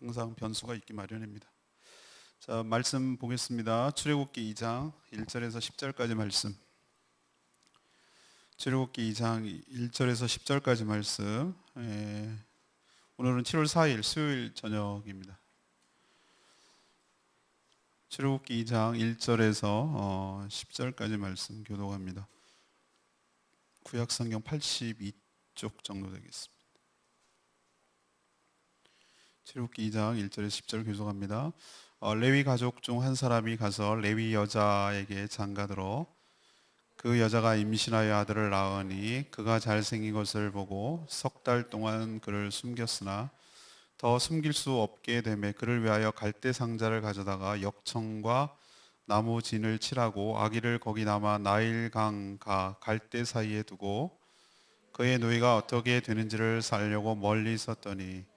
항상 변수가 있기 마련입니다. 자, 말씀 보겠습니다. 출애굽기 2장 1절에서 10절까지 말씀. 출애굽기 2장 1절에서 10절까지 말씀. 오늘은 7월 4일 수요일 저녁입니다. 출애굽기 2장 1절에서 10절까지 말씀 교독합니다. 구약성경 82쪽 정도 되겠습니다. 출애굽기 2장 1절에서 10절 교독합니다. 레위 가족 중 한 사람이 가서 레위 여자에게 장가들어 그 여자가 임신하여 아들을 낳으니 그가 잘생긴 것을 보고 석 달 동안 그를 숨겼으나 더 숨길 수 없게 되매 그를 위하여 갈대 상자를 가져다가 역청과 나무 진을 칠하고 아기를 거기 남아 나일강과 갈대 사이에 두고 그의 누이가 어떻게 되는지를 살려고 멀리 있었더니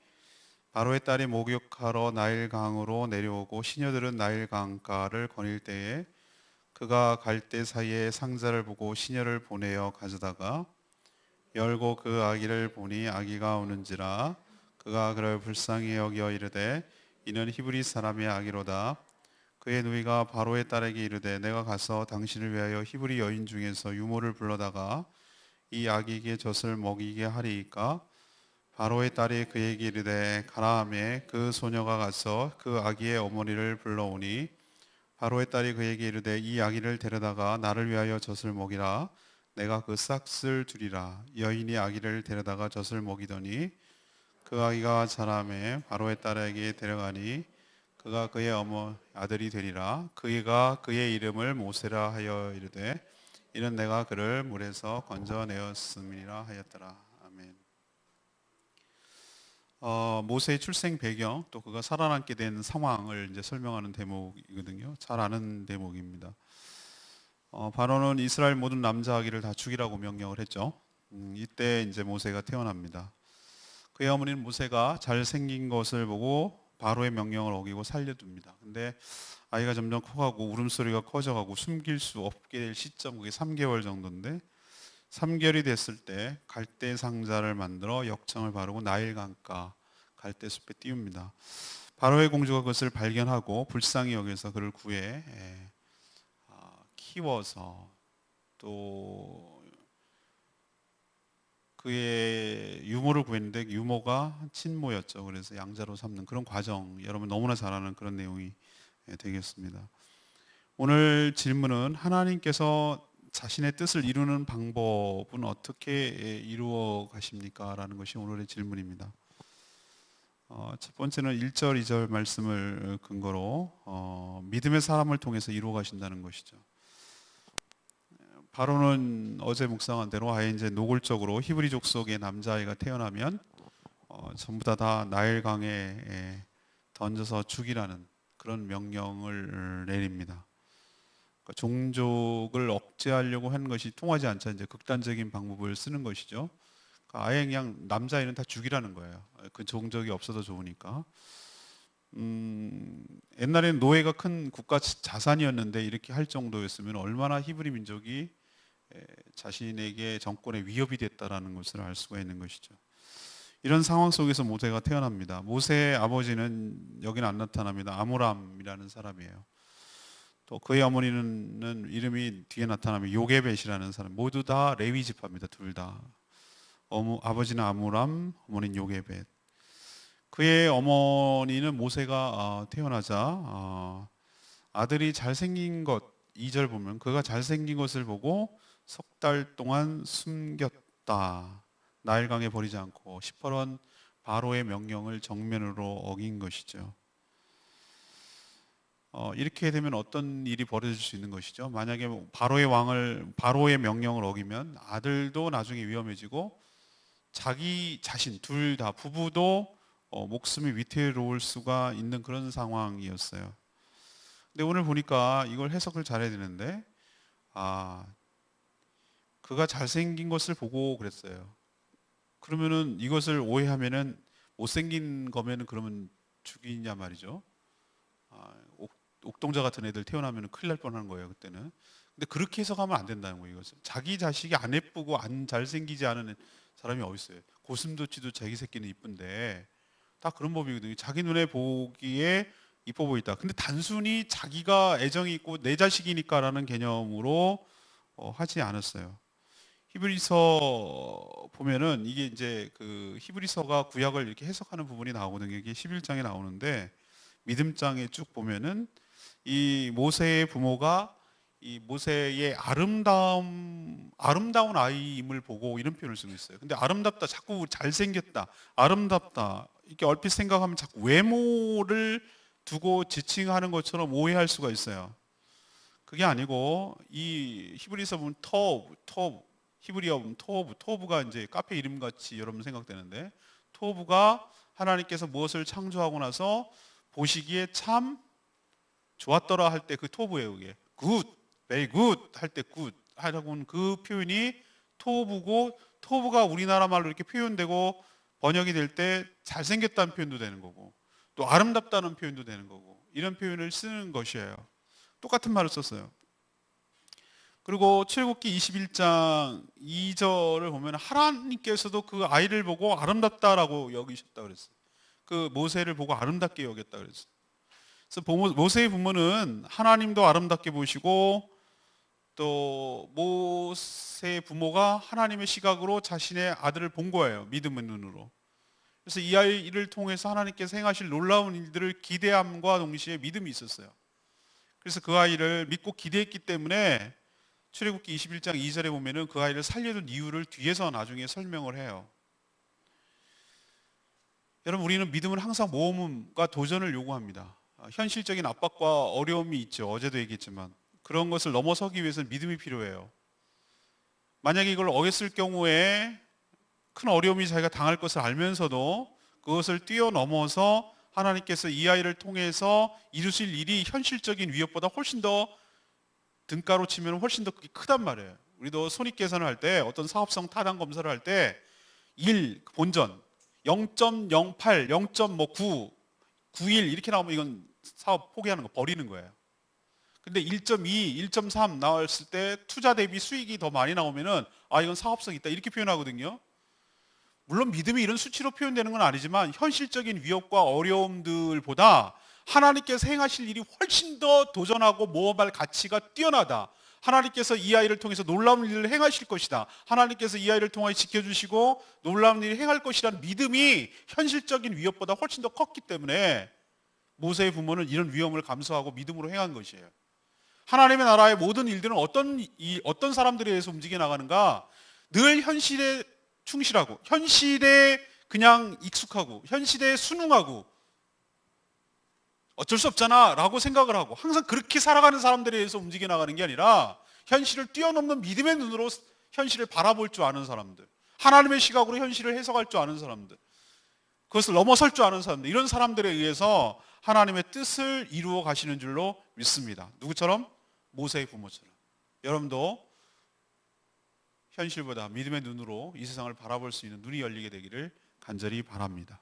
바로의 딸이 목욕하러 나일강으로 내려오고 시녀들은 나일강가를 거닐 때에 그가 갈대 사이에 상자를 보고 시녀를 보내어 가져다가 열고 그 아기를 보니 아기가 우는지라 그가 그를 불쌍히 여겨 이르되 이는 히브리 사람의 아기로다. 그의 누이가 바로의 딸에게 이르되 내가 가서 당신을 위하여 히브리 여인 중에서 유모를 불러다가 이 아기에게 젖을 먹이게 하리이까. 바로의 딸이 그에게 이르되 가라 하매 그 소녀가 가서 그 아기의 어머니를 불러오니 바로의 딸이 그에게 이르되 이 아기를 데려다가 나를 위하여 젖을 먹이라. 내가 그 싹을 주리라. 여인이 아기를 데려다가 젖을 먹이더니 그 아기가 자라매 바로의 딸에게 데려가니 그가 그의 아들이 되리라. 그가 그의 이름을 모세라 하여 이르되 이는 내가 그를 물에서 건져내었음이라 하였더라. 아멘. 모세의 출생 배경 또 그가 살아남게 된 상황을 이제 설명하는 대목이거든요. 잘 아는 대목입니다. 바로는 이스라엘 모든 남자 아기를 다 죽이라고 명령을 했죠. 이때 이제 모세가 태어납니다. 그의 어머니는 모세가 잘생긴 것을 보고 바로의 명령을 어기고 살려둡니다. 근데 아이가 점점 커가고 울음소리가 커져가고 숨길 수 없게 될 시점, 그게 3개월 정도인데 3개월이 됐을 때 갈대 상자를 만들어 역청을 바르고 나일강가 갈대 숲에 띄웁니다. 바로의 공주가 그것을 발견하고 불쌍히 여겨서 그를 구해 키워서 또 그의 유모를 구했는데 유모가 친모였죠. 그래서 양자로 삼는 그런 과정, 여러분 너무나 잘 아는 그런 내용이 되겠습니다. 오늘 질문은 하나님께서 자신의 뜻을 이루는 방법은 어떻게 이루어 가십니까? 라는 것이 오늘의 질문입니다. 첫 번째는 1절, 2절 말씀을 근거로 믿음의 사람을 통해서 이루어 가신다는 것이죠. 바로는 어제 묵상한 대로 아예 이제 노골적으로 히브리족 속의 남자아이가 태어나면 전부 다 나일강에 던져서 죽이라는 그런 명령을 내립니다. 그러니까 종족을 억제하려고 하는 것이 통하지 않자 이제 극단적인 방법을 쓰는 것이죠. 그러니까 아예 그냥 남자아이는 다 죽이라는 거예요. 그 종족이 없어도 좋으니까. 옛날에는 노예가 큰 국가 자산이었는데 이렇게 할 정도였으면 얼마나 히브리 민족이 자신에게 정권에 위협이 됐다라는 것을 알 수가 있는 것이죠. 이런 상황 속에서 모세가 태어납니다. 모세의 아버지는 여기는 안 나타납니다. 아므람이라는 사람이에요. 또 그의 어머니는 이름이 뒤에 나타나면 요게벳이라는 사람. 모두 다 레위 지파입니다. 둘 다. 아버지는 아므람, 어머니는 요게벳. 그의 어머니는 모세가 태어나자 아들이 잘생긴 것, 2절 보면 그가 잘생긴 것을 보고 석 달 동안 숨겼다. 나일강에 버리지 않고 시퍼런 바로의 명령을 정면으로 어긴 것이죠. 이렇게 되면 어떤 일이 벌어질 수 있는 것이죠. 만약에 바로의 명령을 어기면 아들도 나중에 위험해지고 자기 자신 둘 다 부부도 목숨이 위태로울 수가 있는 그런 상황이었어요. 근데 오늘 보니까 이걸 해석을 잘해야 되는데 그가 잘생긴 것을 보고 그랬어요. 그러면은 이것을 오해하면은 못생긴 거면은 그러면 죽이냐 말이죠. 옥동자 같은 애들 태어나면 큰일 날 뻔한 거예요 그때는. 근데 그렇게 해석하면 안 된다는 거예요. 이것을 자기 자식이 안 예쁘고 안 잘생기지 않은 사람이 어디 있어요. 고슴도치도 자기 새끼는 이쁜데 다 그런 법이거든요. 자기 눈에 보기에 이뻐 보인다. 근데 단순히 자기가 애정이 있고 내 자식이니까라는 개념으로 하지 않았어요. 히브리서 보면은 이게 이제 그 히브리서가 구약을 이렇게 해석하는 부분이 나오거든요. 이게 11장에 나오는데 믿음장에 쭉 보면은 이 모세의 부모가 이 모세의 아름다운 아이임을 보고 이런 표현을 쓰고 있어요. 근데 아름답다, 자꾸 잘생겼다, 아름답다 이렇게 얼핏 생각하면 자꾸 외모를 두고 지칭하는 것처럼 오해할 수가 있어요. 그게 아니고 이 히브리서 보면 터브 히브리어 보면 토브가 이제 카페 이름 같이 여러분 생각되는데 토브가 하나님께서 무엇을 창조하고 나서 보시기에 참 좋았더라 할 때 그 토브예요. 그게 굿, very good 할 때 굿 하라고는 그 표현이 토브고 토브가 우리나라 말로 이렇게 표현되고 번역이 될 때 잘생겼다는 표현도 되는 거고 또 아름답다는 표현도 되는 거고 이런 표현을 쓰는 것이에요. 똑같은 말을 썼어요. 그리고 출애굽기 21장 2절을 보면 하나님께서도 그 아이를 보고 아름답다라고 여기셨다 그랬어요. 그 모세를 보고 아름답게 여겼다 그랬어요. 그래서 모세의 부모는 하나님도 아름답게 보시고 또 모세의 부모가 하나님의 시각으로 자신의 아들을 본 거예요. 믿음의 눈으로. 그래서 이 아이를 통해서 하나님께서 행하실 놀라운 일들을 기대함과 동시에 믿음이 있었어요. 그래서 그 아이를 믿고 기대했기 때문에 출애굽기 21장 2절에 보면은 그 아이를 살려둔 이유를 뒤에서 나중에 설명을 해요. 여러분 우리는 믿음은 항상 모험과 도전을 요구합니다. 현실적인 압박과 어려움이 있죠. 어제도 얘기했지만 그런 것을 넘어서기 위해서는 믿음이 필요해요. 만약에 이걸 어겼을 경우에 큰 어려움이 자기가 당할 것을 알면서도 그것을 뛰어넘어서 하나님께서 이 아이를 통해서 이루실 일이 현실적인 위협보다 훨씬 더 등가로 치면 훨씬 더 크단 말이에요. 우리도 손익계산을 할 때 어떤 사업성 타당 검사를 할 때 1 본전 0.08, 0.9, 91 이렇게 나오면 이건 사업 포기하는 거 버리는 거예요. 근데 1.2, 1.3 나왔을 때 투자 대비 수익이 더 많이 나오면은 이건 사업성 있다 이렇게 표현하거든요. 물론 믿음이 이런 수치로 표현되는 건 아니지만 현실적인 위협과 어려움들보다 하나님께서 행하실 일이 훨씬 더 도전하고 모험할 가치가 뛰어나다. 하나님께서 이 아이를 통해서 놀라운 일을 행하실 것이다. 하나님께서 이 아이를 통해 지켜주시고 놀라운 일을 행할 것이라는 믿음이 현실적인 위협보다 훨씬 더 컸기 때문에 모세의 부모는 이런 위험을 감수하고 믿음으로 행한 것이에요. 하나님의 나라의 모든 일들은 어떤 사람들에 의해서 움직여 나가는가? 늘 현실에 충실하고 현실에 그냥 익숙하고 현실에 순응하고 어쩔 수 없잖아 라고 생각을 하고 항상 그렇게 살아가는 사람들에 의해서 움직여 나가는 게 아니라 현실을 뛰어넘는 믿음의 눈으로 현실을 바라볼 줄 아는 사람들, 하나님의 시각으로 현실을 해석할 줄 아는 사람들, 그것을 넘어설 줄 아는 사람들, 이런 사람들에 의해서 하나님의 뜻을 이루어 가시는 줄로 믿습니다. 누구처럼? 모세의 부모처럼. 여러분도 현실보다 믿음의 눈으로 이 세상을 바라볼 수 있는 눈이 열리게 되기를 간절히 바랍니다.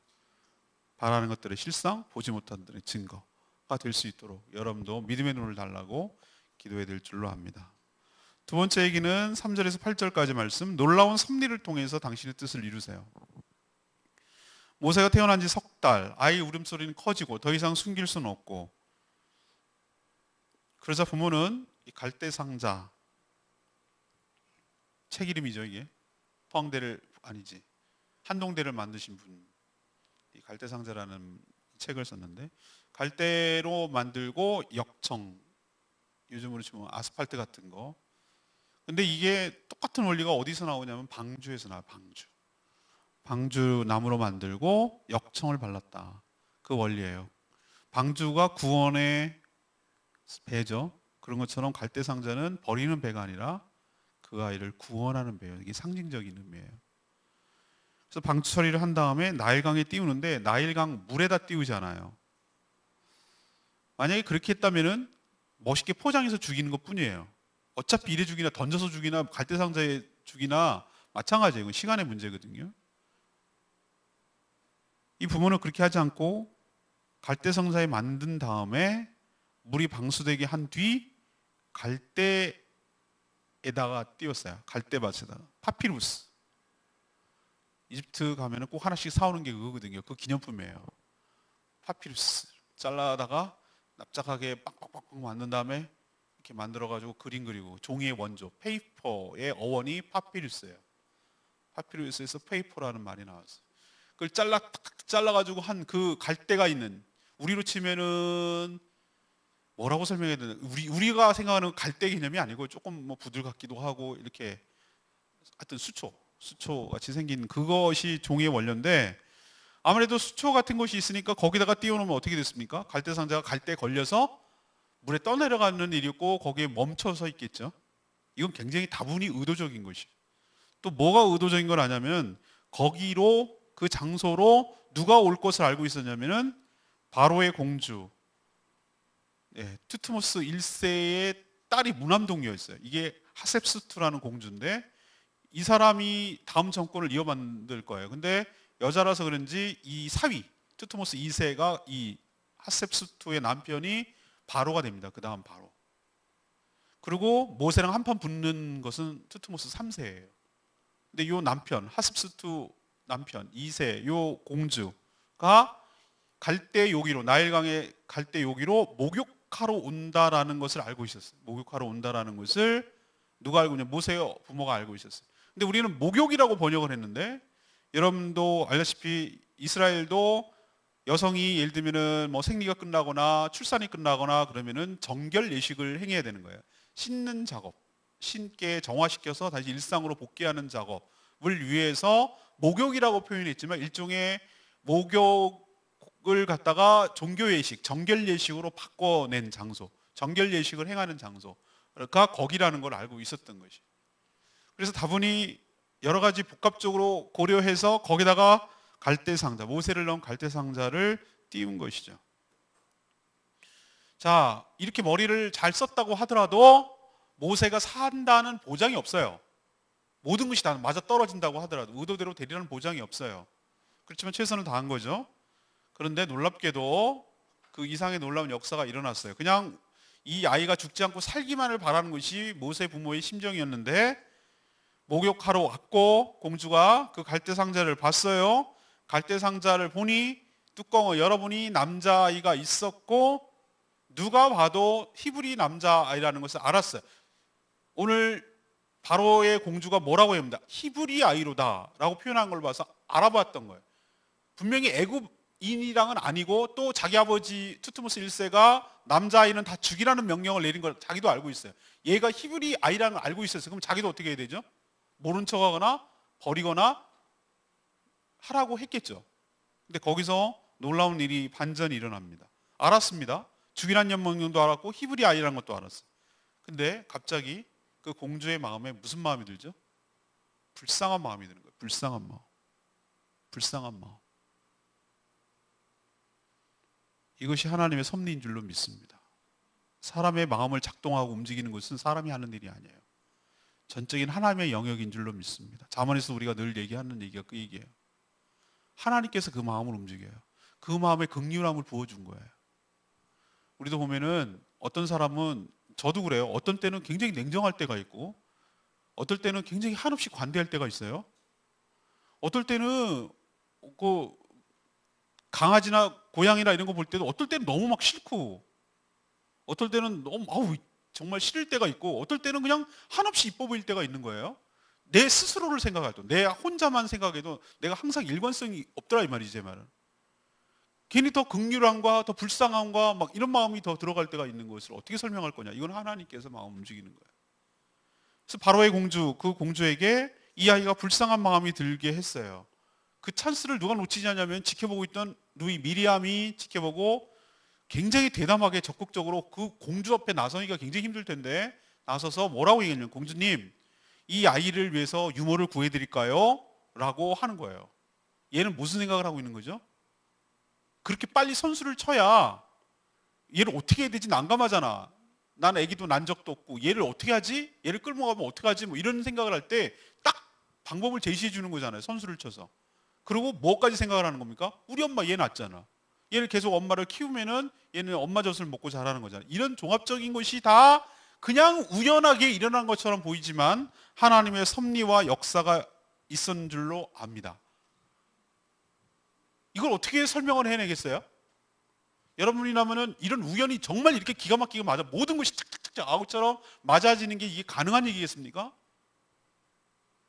바라는 것들의 실상, 보지 못한 것들의 증거가 될 수 있도록 여러분도 믿음의 눈을 달라고 기도해야 될 줄로 압니다. 두 번째 얘기는 3절에서 8절까지 말씀, 놀라운 섭리를 통해서 당신의 뜻을 이루세요. 모세가 태어난 지 석 달, 아이 울음소리는 커지고 더 이상 숨길 수는 없고 그러자 부모는 이 갈대 상자, 책 이름이죠 이게, 포항대를 아니지 한동대를 만드신 분, 이 갈대 상자라는 책을 썼는데 갈대로 만들고 역청, 요즘으로 치면 아스팔트 같은 거. 근데 이게 똑같은 원리가 어디서 나오냐면 방주에서 나와요. 방주 나무로 만들고 역청을 발랐다. 그 원리예요. 방주가 구원의 배죠. 그런 것처럼 갈대 상자는 버리는 배가 아니라 그 아이를 구원하는 배예요. 이게 상징적인 의미예요. 그래서 방주 처리를 한 다음에 나일강에 띄우는데 나일강 물에다 띄우지 않아요. 만약에 그렇게 했다면은 멋있게 포장해서 죽이는 것 뿐이에요. 어차피 이래 죽이나 던져서 죽이나 갈대 상자에 죽이나 마찬가지예요. 이건 시간의 문제거든요. 이 부모는 그렇게 하지 않고 갈대 상자에 만든 다음에 물이 방수되게 한 뒤 갈대에다가 띄웠어요. 갈대밭에다가 파피루스. 이집트 가면은 꼭 하나씩 사오는 게 그거거든요. 그 기념품이에요. 파피루스 잘라다가 납작하게 빡빡빡빡 만든 다음에 이렇게 만들어가지고 그림 그리고 종이의 원조, 페이퍼의 어원이 파피루스예요. 파피루스에서 페이퍼라는 말이 나왔어요. 그걸 잘라가지고 한 그 갈대가 있는, 우리로 치면은 뭐라고 설명해야 되나? 우리가 생각하는 갈대 개념이 아니고 조금 뭐 부들 같기도 하고 이렇게 하여튼 수초 같이 생긴 그것이 종이의 원료인데, 아무래도 수초 같은 것이 있으니까 거기다가 띄워놓으면 어떻게 됐습니까? 갈대 상자가 갈대에 걸려서 물에 떠내려가는 일이 있고 거기에 멈춰서 있겠죠. 이건 굉장히 다분히 의도적인 것이. 또 뭐가 의도적인 걸 아냐면, 거기로 그 장소로 누가 올 것을 알고 있었냐면은 바로의 공주, 투트모스 1세의 딸이 무남동이었어요. 이게 하셉스투라는 공주인데 이 사람이 다음 정권을 이어받을 거예요. 근데 여자라서 그런지 이 사위 투트모스 2세가 이 하셉스투의 남편이 바로가 됩니다. 그 다음 바로. 그리고 모세랑 한판 붙는 것은 투트모스 3세예요. 근데 요 남편 하셉스투 남편 2세 요 공주가 갈대 요기로, 나일강의 갈대 요기로 목욕하러 온다라는 것을 알고 있었어요. 목욕하러 온다라는 것을 누가 알고 있냐? 모세의 부모가 알고 있었어요. 근데 우리는 목욕이라고 번역을 했는데, 여러분도 알다시피 이스라엘도 여성이 예를 들면은 뭐 생리가 끝나거나 출산이 끝나거나 그러면은 정결 예식을 행해야 되는 거예요. 씻는 작업, 신께 정화시켜서 다시 일상으로 복귀하는 작업을 위해서 목욕이라고 표현했지만, 일종의 목욕을 갖다가 종교 예식, 정결 예식으로 바꿔낸 장소, 정결 예식을 행하는 장소가 거기라는 걸 알고 있었던 것이. 그래서 다분히 여러 가지 복합적으로 고려해서 거기다가 갈대 상자, 모세를 넣은 갈대 상자를 띄운 것이죠. 자, 이렇게 머리를 잘 썼다고 하더라도 모세가 산다는 보장이 없어요. 모든 것이 다 맞아 떨어진다고 하더라도 의도대로 되리라는 보장이 없어요. 그렇지만 최선을 다한 거죠. 그런데 놀랍게도 그 이상의 놀라운 역사가 일어났어요. 그냥 이 아이가 죽지 않고 살기만을 바라는 것이 모세 부모의 심정이었는데, 목욕하러 왔고 공주가 그 갈대 상자를 봤어요. 갈대 상자를 보니 뚜껑을 열어보니 남자아이가 있었고, 누가 봐도 히브리 남자아이라는 것을 알았어요. 오늘 바로의 공주가 뭐라고 합니다. 히브리 아이로다 라고 표현한 걸 봐서 알아봤던 거예요. 분명히 애굽인이랑은 아니고, 또 자기 아버지 투트모스 1세가 남자아이는 다 죽이라는 명령을 내린 걸 자기도 알고 있어요. 얘가 히브리 아이라는 걸 알고 있었어요. 그럼 자기도 어떻게 해야 되죠? 모른 척하거나 버리거나 하라고 했겠죠. 근데 거기서 놀라운 일이, 반전이 일어납니다. 알았습니다. 죽이라는 명령도 알았고 히브리 아이라는 것도 알았어요. 근데 갑자기 그 공주의 마음에 무슨 마음이 들죠? 불쌍한 마음이 드는 거예요. 불쌍한 마음. 불쌍한 마음. 이것이 하나님의 섭리인 줄로 믿습니다. 사람의 마음을 작동하고 움직이는 것은 사람이 하는 일이 아니에요. 전적인 하나님의 영역인 줄로 믿습니다. 잠언에서 우리가 늘 얘기하는 얘기가 그 얘기예요. 하나님께서 그 마음을 움직여요. 그 마음에 긍휼함을 부어준 거예요. 우리도 보면은 어떤 사람은, 저도 그래요. 어떤 때는 굉장히 냉정할 때가 있고, 어떨 때는 굉장히 한없이 관대할 때가 있어요. 어떨 때는 그 강아지나 고양이나 이런 거 볼 때도 어떨 때는 너무 막 싫고, 어떨 때는 너무 정말 싫을 때가 있고, 어떨 때는 그냥 한없이 이뻐 보일 때가 있는 거예요. 내 스스로를 생각해도, 내 혼자만 생각해도 내가 항상 일관성이 없더라 이 말이지, 제 말은. 괜히 더 긍휼함과 더 불쌍함과 막 이런 마음이 더 들어갈 때가 있는 것을 어떻게 설명할 거냐. 이건 하나님께서 마음 움직이는 거예요. 그래서 바로의 공주, 그 공주에게 이 아이가 불쌍한 마음이 들게 했어요. 그 찬스를 누가 놓치지 않냐면, 지켜보고 있던 누이 미리암이 지켜보고 굉장히 대담하게 적극적으로 그 공주 앞에 나서기가 굉장히 힘들 텐데 나서서 뭐라고 얘기했냐면, 공주님, 이 아이를 위해서 유모를 구해드릴까요? 라고 하는 거예요. 얘는 무슨 생각을 하고 있는 거죠? 그렇게 빨리 선수를 쳐야 얘를 어떻게 해야 되지? 난감하잖아. 난 아기도 난 적도 없고 얘를 어떻게 하지? 얘를 끌고 가면 어떻게 하지? 뭐 이런 생각을 할 때 딱 방법을 제시해 주는 거잖아요. 선수를 쳐서. 그리고 뭐까지 생각을 하는 겁니까? 우리 엄마 얘 낳았잖아. 얘를 계속 엄마를 키우면은 얘는 엄마 젖을 먹고 자라는 거잖아요. 이런 종합적인 것이 다 그냥 우연하게 일어난 것처럼 보이지만 하나님의 섭리와 역사가 있었는 줄로 압니다. 이걸 어떻게 설명을 해내겠어요? 여러분이라면은 이런 우연이 정말 이렇게 기가 막히게 맞아 모든 것이 착착착착 아구처럼 맞아지는 게 이게 가능한 얘기겠습니까?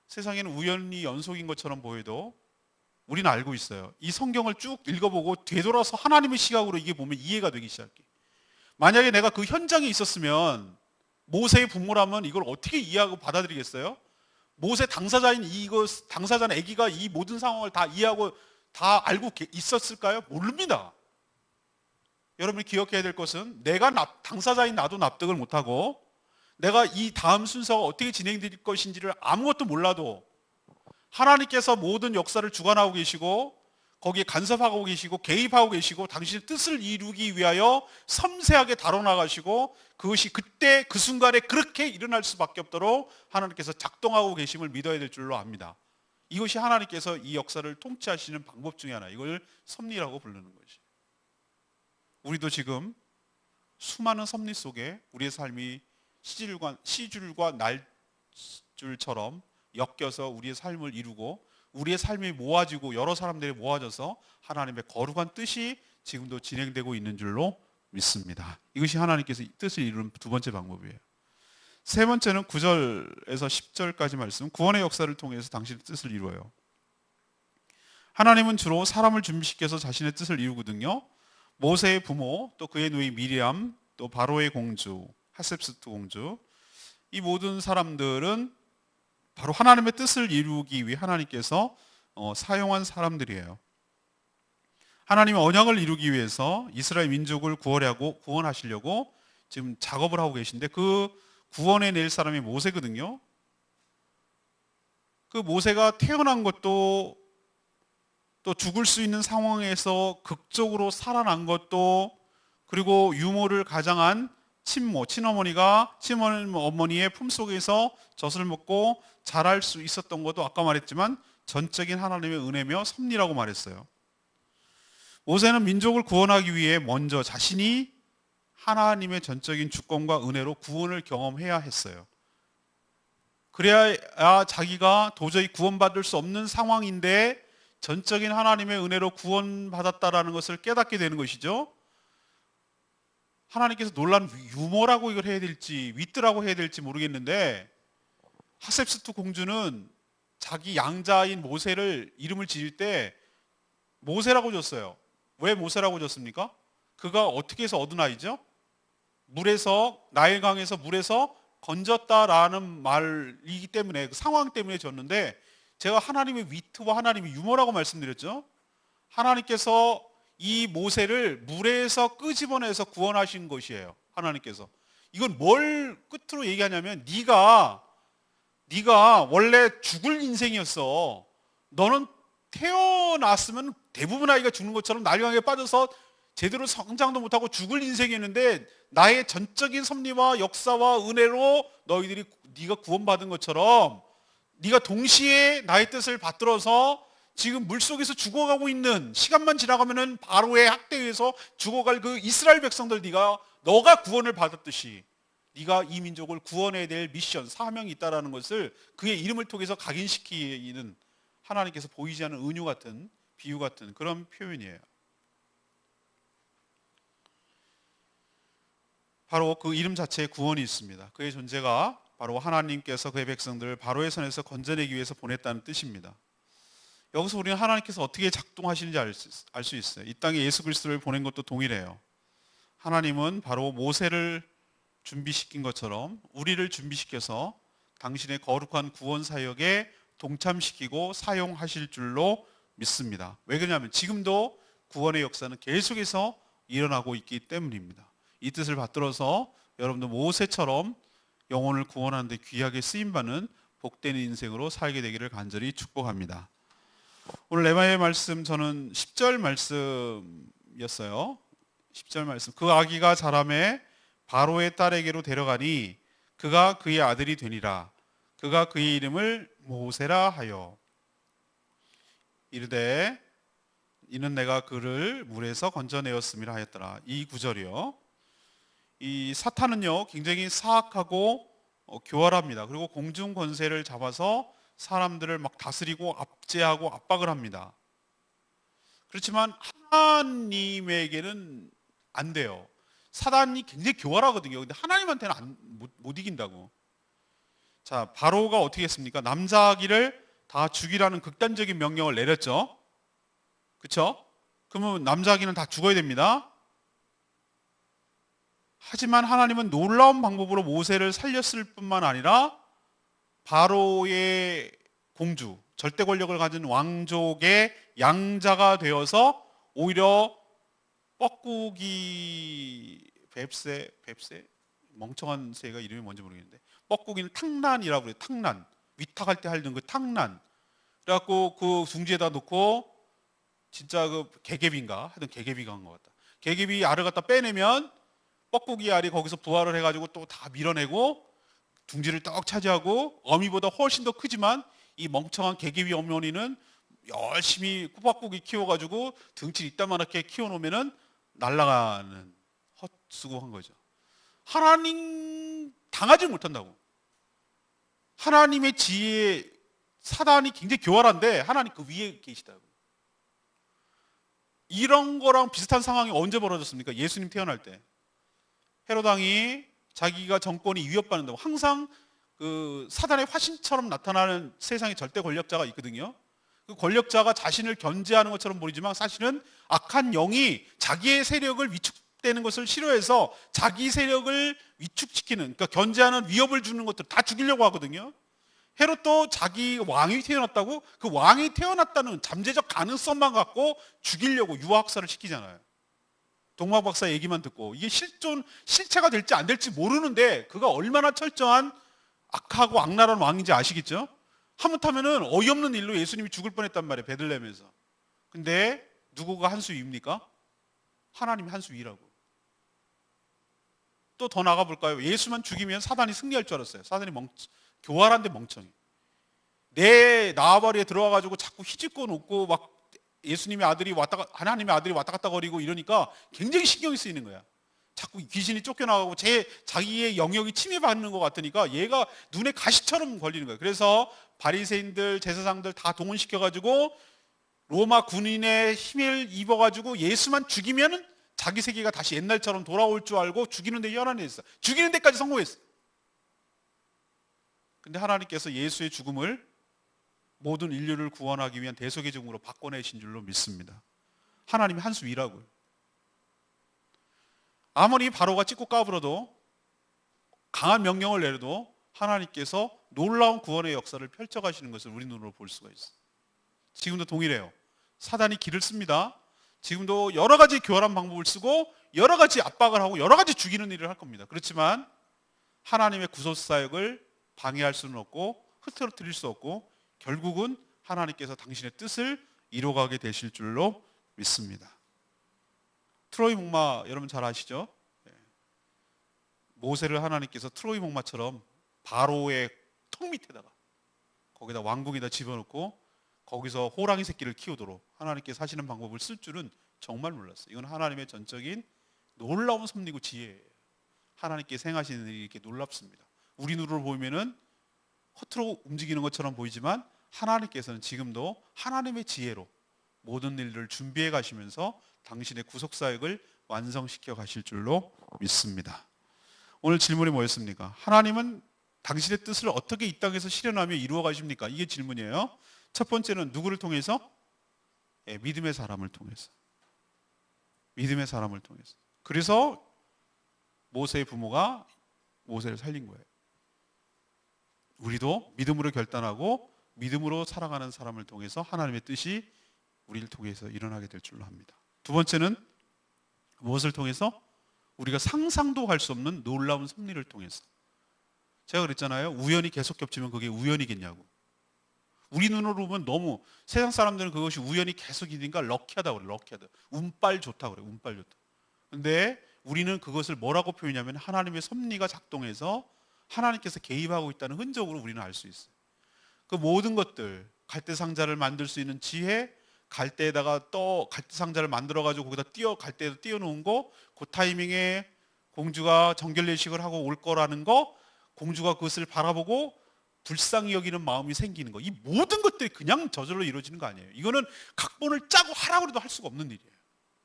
세상에는 우연이 연속인 것처럼 보여도 우리는 알고 있어요. 이 성경을 쭉 읽어보고 되돌아서 하나님의 시각으로 이게 보면 이해가 되기 시작해. 만약에 내가 그 현장에 있었으면 모세의 부모라면 이걸 어떻게 이해하고 받아들이겠어요? 모세 당사자인 이것 당사자는 아기가 이 모든 상황을 다 이해하고 다 알고 있었을까요? 모릅니다. 여러분이 기억해야 될 것은 내가 당사자인 나도 납득을 못하고 내가 이 다음 순서가 어떻게 진행될 것인지를 아무것도 몰라도 하나님께서 모든 역사를 주관하고 계시고 거기에 간섭하고 계시고 개입하고 계시고 당신의 뜻을 이루기 위하여 섬세하게 다뤄나가시고 그것이 그때 그 순간에 그렇게 일어날 수밖에 없도록 하나님께서 작동하고 계심을 믿어야 될 줄로 압니다. 이것이 하나님께서 이 역사를 통치하시는 방법 중에 하나, 이걸 섭리라고 부르는 것이. 우리도 지금 수많은 섭리 속에 우리의 삶이 시줄과 날줄처럼 엮여서 우리의 삶을 이루고 우리의 삶이 모아지고 여러 사람들이 모아져서 하나님의 거룩한 뜻이 지금도 진행되고 있는 줄로 믿습니다. 이것이 하나님께서 뜻을 이루는 두 번째 방법이에요. 세 번째는 9절에서 10절까지 말씀, 구원의 역사를 통해서 당신의 뜻을 이루어요. 하나님은 주로 사람을 준비시켜서 자신의 뜻을 이루거든요. 모세의 부모, 또 그의 누이 미리암, 또 바로의 공주 하셉스트 공주, 이 모든 사람들은 바로 하나님의 뜻을 이루기 위해 하나님께서 사용한 사람들이에요. 하나님의 언약을 이루기 위해서 이스라엘 민족을 구원하시려고 지금 작업을 하고 계신데 그 구원해낼 사람이 모세거든요. 그 모세가 태어난 것도 또 죽을 수 있는 상황에서 극적으로 살아난 것도, 그리고 유모를 가장한 친어머니가 친어머니의 품속에서 젖을 먹고 자랄 수 있었던 것도 아까 말했지만 전적인 하나님의 은혜며 섭리라고 말했어요. 모세는 민족을 구원하기 위해 먼저 자신이 하나님의 전적인 주권과 은혜로 구원을 경험해야 했어요. 그래야 자기가 도저히 구원받을 수 없는 상황인데 전적인 하나님의 은혜로 구원받았다라는 것을 깨닫게 되는 것이죠. 하나님께서 놀란 유머라고 이걸 해야 될지 윗드라고 해야 될지 모르겠는데, 하셉스트 공주는 자기 양자인 모세를 이름을 지을 때 모세라고 줬어요. 왜 모세라고 줬습니까? 그가 어떻게 해서 얻은 아이죠? 나일강에서 물에서 건졌다라는 말이기 때문에, 그 상황 때문에 줬는데, 제가 하나님의 위트와 하나님의 유머라고 말씀드렸죠. 하나님께서 이 모세를 물에서 끄집어내서 구원하신 것이에요. 하나님께서. 이건 뭘 끝으로 얘기하냐면, 네가 원래 죽을 인생이었어. 너는 태어났으면 대부분 아이가 죽는 것처럼 나일강에 빠져서 제대로 성장도 못하고 죽을 인생이었는데, 나의 전적인 섭리와 역사와 은혜로 네가 구원받은 것처럼 네가 동시에 나의 뜻을 받들어서 지금 물속에서 죽어가고 있는, 시간만 지나가면은 바로의 학대에 의해서 죽어갈 그 이스라엘 백성들, 너가 구원을 받았듯이 네가 이 민족을 구원해야 될 미션, 사명이 있다라는 것을 그의 이름을 통해서 각인시키는 하나님께서 보이지 않는 은유 같은, 비유 같은 그런 표현이에요. 바로 그 이름 자체에 구원이 있습니다. 그의 존재가 바로 하나님께서 그의 백성들을 바로의 손에서 건져내기 위해서 보냈다는 뜻입니다. 여기서 우리는 하나님께서 어떻게 작동하시는지 알 수 있어요. 이 땅에 예수 그리스도를 보낸 것도 동일해요. 하나님은 바로 모세를 준비시킨 것처럼 우리를 준비시켜서 당신의 거룩한 구원 사역에 동참시키고 사용하실 줄로 믿습니다. 왜 그러냐면 지금도 구원의 역사는 계속해서 일어나고 있기 때문입니다. 이 뜻을 받들어서 여러분도 모세처럼 영혼을 구원하는 데 귀하게 쓰임받는 복된 인생으로 살게 되기를 간절히 축복합니다. 오늘 레마의 말씀, 저는 10절 말씀이었어요. 10절 말씀. 그 아기가 자라매 바로의 딸에게로 데려가니 그가 그의 아들이 되니라. 그가 그의 이름을 모세라 하여 이르되 이는 내가 그를 물에서 건져내었음이라 하였더라. 이 구절이요. 이 사탄은요 굉장히 사악하고 교활합니다. 그리고 공중 권세를 잡아서 사람들을 막 다스리고 압제하고 압박을 합니다. 그렇지만 하나님에게는 안 돼요. 사단이 굉장히 교활하거든요. 근데 하나님한테는 못 이긴다고. 자, 바로가 어떻게 했습니까? 남자아기를 다 죽이라는 극단적인 명령을 내렸죠. 그렇죠? 그러면 남자아기는 다 죽어야 됩니다. 하지만 하나님은 놀라운 방법으로 모세를 살렸을 뿐만 아니라 바로의 공주, 절대 권력을 가진 왕족의 양자가 되어서 오히려 뻐꾸기 뱁새 멍청한 새가 이름이 뭔지 모르겠는데 뻐꾸기는 탕란이라고 그래요. 탕란, 위탁할 때 할던 그 탕란. 그래갖고 그 둥지에다 놓고 진짜 그 개개비인가 하여튼 개개비가 한 것 같다. 개개비 알을 갖다 빼내면 뻐꾸기 알이 거기서 부활을 해가지고 또 다 밀어내고 둥지를 떡 차지하고 어미보다 훨씬 더 크지만 이 멍청한 개개비 어머니는 열심히 꼬박꼬기 키워가지고 등치 이따만하게 키워놓으면은 날아가는 헛수고한 거죠. 하나님 당하지 못한다고. 하나님의 지혜에 사단이 굉장히 교활한데 하나님 그 위에 계시다고. 이런 거랑 비슷한 상황이 언제 벌어졌습니까? 예수님 태어날 때 헤롯 왕이 자기가 정권이 위협받는다고 항상 그 사단의 화신처럼 나타나는 세상의 절대 권력자가 있거든요. 그 권력자가 자신을 견제하는 것처럼 보이지만 사실은 악한 영이 자기의 세력을 위축되는 것을 싫어해서 자기 세력을 위축시키는, 그러니까 견제하는 위협을 주는 것들 다 죽이려고 하거든요. 헤롯도 자기 왕이 태어났다고 그 왕이 태어났다는 잠재적 가능성만 갖고 죽이려고 유아학살을 시키잖아요. 동막 박사 얘기만 듣고 이게 실체가 될지 안 될지 모르는데 그가 얼마나 철저한 악하고 악랄한 왕인지 아시겠죠? 하마터면은 어이없는 일로 예수님이 죽을 뻔했단 말이에요. 베들레헴에서. 근데 누구가 한 수 위입니까? 하나님이 한 수 위라고. 또 더 나가 볼까요? 예수만 죽이면 사단이 승리할 줄 알았어요. 사단이 교활한데 멍청해. 내 나와바리에 들어와가지고 자꾸 휘짓고 놓고 막 예수님의 아들이 하나님의 아들이 왔다 갔다 거리고 이러니까 굉장히 신경이 쓰이는 거야. 자꾸 귀신이 쫓겨나가고 자기의 영역이 침해받는 것 같으니까 얘가 눈에 가시처럼 걸리는 거예요. 그래서 바리새인들, 제사장들 다 동원시켜가지고 로마 군인의 힘을 입어가지고 예수만 죽이면은 자기 세계가 다시 옛날처럼 돌아올 줄 알고 죽이는 데 연연했어. 죽이는 데까지 성공했어. 근데 하나님께서 예수의 죽음을 모든 인류를 구원하기 위한 대속의 죽음으로 바꿔내신 줄로 믿습니다. 하나님이 한 수 위라고요. 아무리 바로가 찍고 까불어도 강한 명령을 내려도 하나님께서 놀라운 구원의 역사를 펼쳐가시는 것을 우리 눈으로 볼 수가 있어요. 지금도 동일해요. 사단이 길을 씁니다. 지금도 여러 가지 교활한 방법을 쓰고 여러 가지 압박을 하고 여러 가지 죽이는 일을 할 겁니다. 그렇지만 하나님의 구속사역을 방해할 수는 없고 흐트러뜨릴 수 없고 결국은 하나님께서 당신의 뜻을 이루어가게 되실 줄로 믿습니다. 트로이 목마 여러분 잘 아시죠? 모세를 하나님께서 트로이 목마처럼 바로의 턱 밑에다가 거기다 왕궁에다 집어넣고 거기서 호랑이 새끼를 키우도록 하나님께서 하시는 방법을 쓸 줄은 정말 몰랐어요. 이건 하나님의 전적인 놀라운 섭리고 지혜예요. 하나님께서 행하시는 일이 이렇게 놀랍습니다. 우리 눈으로 보면은 허투루 움직이는 것처럼 보이지만 하나님께서는 지금도 하나님의 지혜로 모든 일들을 준비해 가시면서 당신의 구속사역을 완성시켜 가실 줄로 믿습니다. 오늘 질문이 뭐였습니까? 하나님은 당신의 뜻을 어떻게 이 땅에서 실현하며 이루어 가십니까? 이게 질문이에요. 첫 번째는 누구를 통해서? 믿음의 사람을 통해서. 믿음의 사람을 통해서. 그래서 모세의 부모가 모세를 살린 거예요. 우리도 믿음으로 결단하고 믿음으로 살아가는 사람을 통해서 하나님의 뜻이 우리를 통해서 일어나게 될 줄로 합니다. 두 번째는 무엇을 통해서? 우리가 상상도 할 수 없는 놀라운 섭리를 통해서. 제가 그랬잖아요. 우연히 계속 겹치면 그게 우연이겠냐고. 우리 눈으로 보면 너무 세상 사람들은 그것이 우연히 계속이니까 럭키하다고 그래요. 럭키하다. 운빨 좋다고 그래요. 운빨 좋다. 근데 우리는 그것을 뭐라고 표현하냐면 하나님의 섭리가 작동해서 하나님께서 개입하고 있다는 흔적으로 우리는 알 수 있어요. 그 모든 것들, 갈대 상자를 만들 수 있는 지혜, 갈대에다가 갈대 상자를 만들어 가지고 거기다 갈대에다 띄워 놓은 거, 그 타이밍에 공주가 정결례식을 하고 올 거라는 거, 공주가 그것을 바라보고 불쌍히 여기는 마음이 생기는 거, 이 모든 것들이 그냥 저절로 이루어지는 거 아니에요. 이거는 각본을 짜고 하라고 해도 할 수가 없는 일이에요.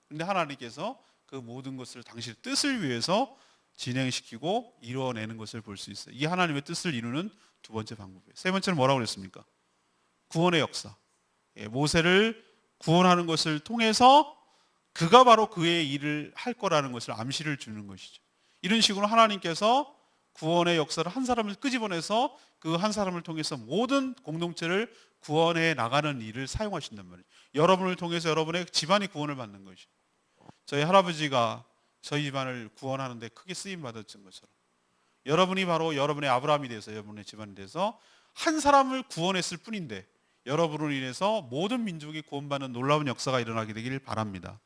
그런데 하나님께서 그 모든 것을 당신의 뜻을 위해서 진행시키고 이루어내는 것을 볼 수 있어요. 이 하나님의 뜻을 이루는 두 번째 방법이에요. 세 번째는 뭐라고 그랬습니까? 구원의 역사. 모세를 구원하는 것을 통해서 그가 바로 그의 일을 할 거라는 것을 암시를 주는 것이죠. 이런 식으로 하나님께서 구원의 역사를 한 사람을 끄집어내서 그 한 사람을 통해서 모든 공동체를 구원해 나가는 일을 사용하신단 말이에요. 여러분을 통해서 여러분의 집안이 구원을 받는 것이죠. 저희 할아버지가 저희 집안을 구원하는데 크게 쓰임 받았던 것처럼 여러분이 바로 여러분의 아브라함이 돼서 여러분의 집안이 돼서 한 사람을 구원했을 뿐인데 여러분으로 인해서 모든 민족이 구원받는 놀라운 역사가 일어나게 되기를 바랍니다.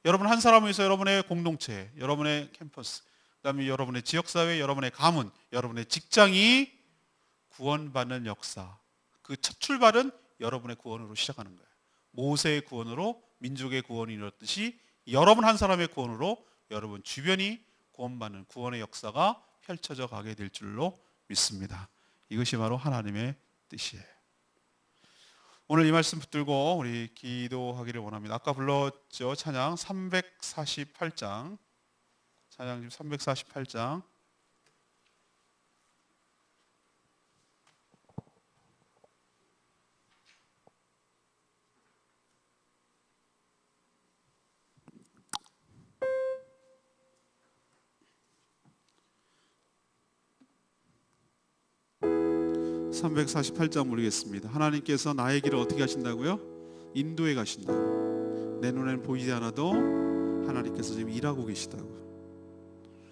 여러분 한 사람을 위해서 여러분의 공동체, 여러분의 캠퍼스, 그다음에 여러분의 지역사회, 여러분의 가문, 여러분의 직장이 구원받는 역사, 그 첫 출발은 여러분의 구원으로 시작하는 거예요. 모세의 구원으로 민족의 구원이 이뤘듯이 여러분 한 사람의 구원으로 여러분 주변이 구원받는 구원의 역사가 펼쳐져 가게 될 줄로 믿습니다. 이것이 바로 하나님의 뜻이에요. 오늘 이 말씀 붙들고 우리 기도하기를 원합니다. 아까 불렀죠. 찬양 348장. 찬양 348장. (348장) 부르겠습니다. 하나님께서 나의 길을 어떻게 하신다고요? 인도해 가신다고. 내 눈에는 보이지 않아도 하나님께서 지금 일하고 계시다고.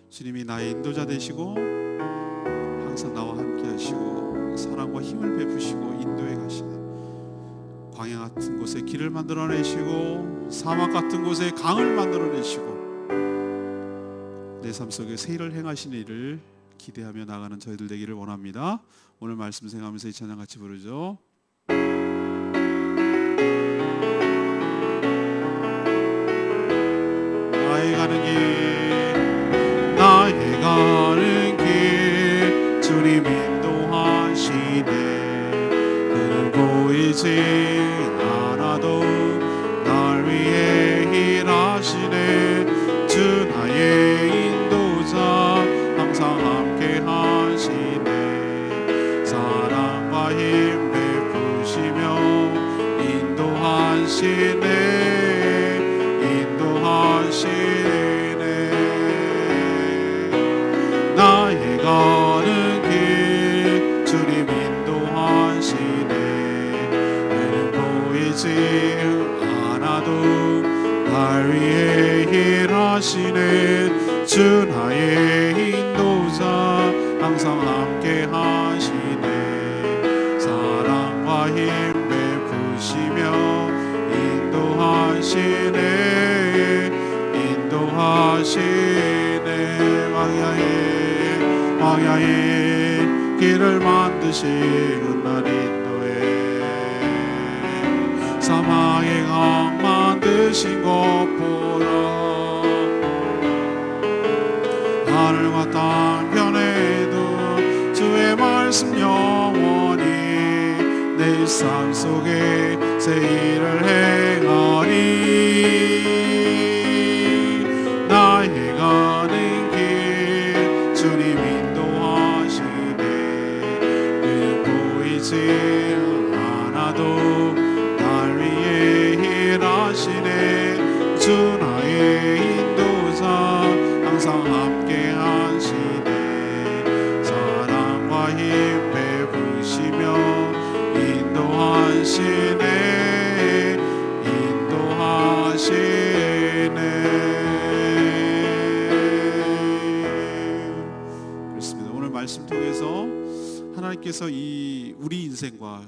주님이 나의 인도자 되시고 항상 나와 함께 하시고 사랑과 힘을 베푸시고 인도해 가시네. 광야 같은 곳에 길을 만들어내시고 사막 같은 곳에 강을 만들어내시고 내 삶 속에 새 일을 행하시는 일을 기대하며 나가는 저희들 되기를 원합니다. 오늘 말씀 생각하면서 이 찬양 같이 부르죠. 나의 가는 길, 나의 가는 길, 주님 인도하시네. 그는 보이지 않아도 날 위해 일하시네. 주 나의 인도자 항상 함께 하시네. 사랑과 힘 베푸시며 인도하시네. 나의 가는 길 주님 인도하시네. 그는 보이지 않아도 날 위해 일하시네. 주 나의 인도자 항상 함께 하시네. 사랑과 힘 베푸시며 인도하시네. 인도하시네. 광야에 길을 만드시는 날 인도해. 사막에 강 만드신 것보다 하늘과 땅 변해도 주의 말씀 영원히 내 일상 속에 새 일을 행하리. 나의 가는 길 주님 인도하시네. 그는 보이지 않아도 날 위해 일하시네. 주 나의 인도자 항상 함께 하시네. 사랑과 힘 베푸시며 인도하시네. 인도하시네. 그렇습니다. 오늘 말씀 통해서 하나님께서 이 우리 인생과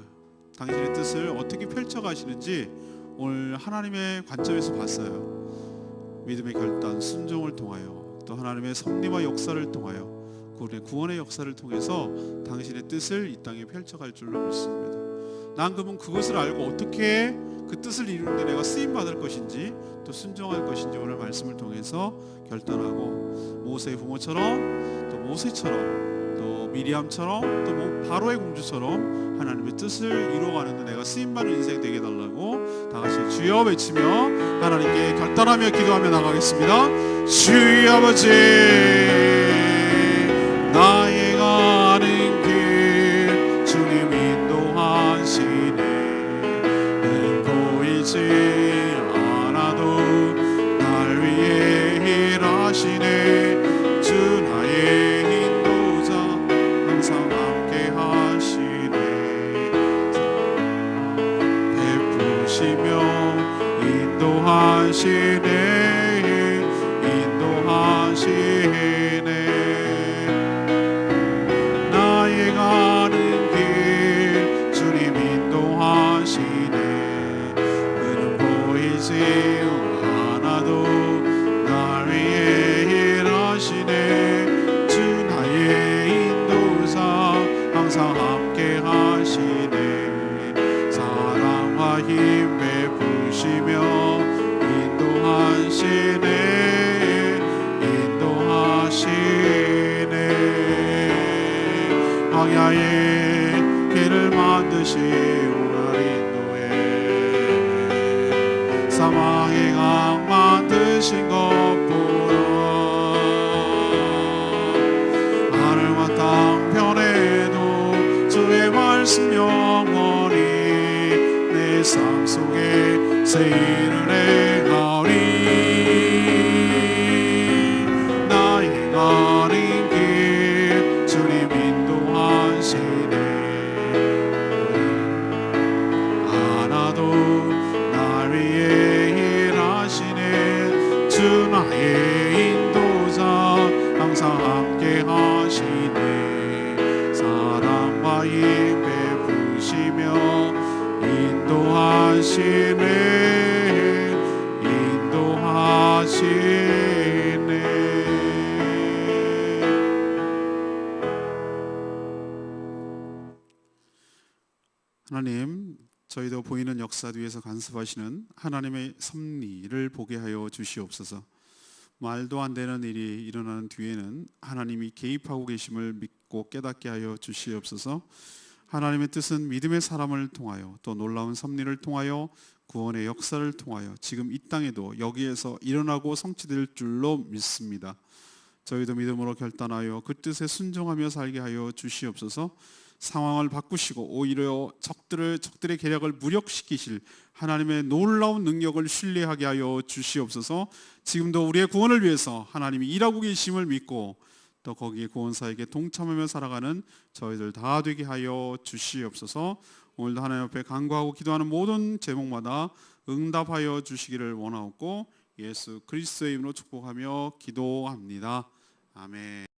당신의 뜻을 어떻게 펼쳐가시는지 오늘 하나님의 관점에서 봤어요. 믿음의 결단, 순종을 통하여 또 하나님의 섭리와 역사를 통하여 구원의 역사를 통해서 당신의 뜻을 이 땅에 펼쳐갈 줄로 믿습니다. 난 그러면 그것을 알고 어떻게 그 뜻을 이루는데 내가 쓰임받을 것인지 또 순종할 것인지 오늘 말씀을 통해서 결단하고 모세의 부모처럼 또 모세처럼 또 미리암처럼 또 뭐 바로의 공주처럼 하나님의 뜻을 이루어가는 데 내가 쓰임받는 인생 되게 해달라고 다 같이 주여 외치며 하나님께 결단하며 기도하며 나가겠습니다. 주여 아버지, 나의 가는 길 주님 인도하시네. 늘 보이지 않아도 날 위해 일하시네. 주 나의 인도자 항상 함께 하시네. 베푸시며 인도하시네. 인도하시네. 나의 가는 길 주님 인도하시네. 그는 보이지 않아도 날 위해 일하시네. 주 나의 인도자 항상 함께 하시네. 사랑과 힘 베푸시며 인도하시네. 인도하시네. 광야의 길을 만드시오. 날 인도해. 사망의 강 만드신 것보다 하늘과 땅 변해도 주의 말씀 영원히 내 삶 속에 세일을 행하리. 나의 가는 길 주님 인도하시네. 하나도 날 위해 일하시네. 주 나의 인도자 항상 함께 하시네. 사랑과 힘 베푸시며 인도하시네. 인도하시네. 하나님, 저희도 보이는 역사 뒤에서 간섭하시는 하나님의 섭리를 보게 하여 주시옵소서. 말도 안 되는 일이 일어나는 뒤에는 하나님이 개입하고 계심을 믿고 깨닫게 하여 주시옵소서. 하나님의 뜻은 믿음의 사람을 통하여 또 놀라운 섭리를 통하여 구원의 역사를 통하여 지금 이 땅에도 여기에서 일어나고 성취될 줄로 믿습니다. 저희도 믿음으로 결단하여 그 뜻에 순종하며 살게 하여 주시옵소서. 상황을 바꾸시고 오히려 적들의 계략을 무력시키실 하나님의 놀라운 능력을 신뢰하게 하여 주시옵소서. 지금도 우리의 구원을 위해서 하나님이 일하고 계심을 믿고 또 거기에 구원사에게 동참하며 살아가는 저희들 다 되게 하여 주시옵소서. 오늘도 하나님 앞에 간구하고 기도하는 모든 제목마다 응답하여 주시기를 원하옵고 예수 그리스도의 이름으로 축복하며 기도합니다. 아멘.